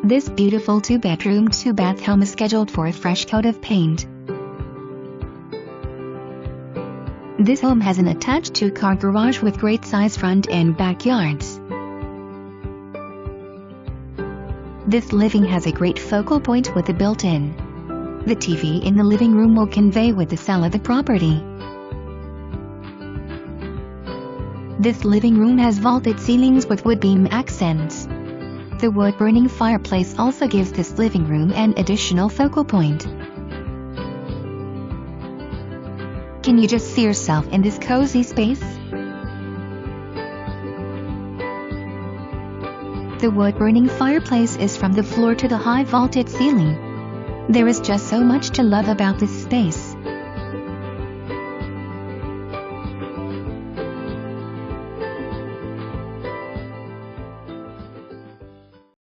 This beautiful 2-bedroom, 2-bath home is scheduled for a fresh coat of paint. This home has an attached 2-car garage with great size front and backyards. This living has a great focal point with a built-in. The TV in the living room will convey with the sale of the property. This living room has vaulted ceilings with wood beam accents. The wood-burning fireplace also gives this living room an additional focal point. Can you just see yourself in this cozy space? The wood-burning fireplace is from the floor to the high vaulted ceiling. There is just so much to love about this space.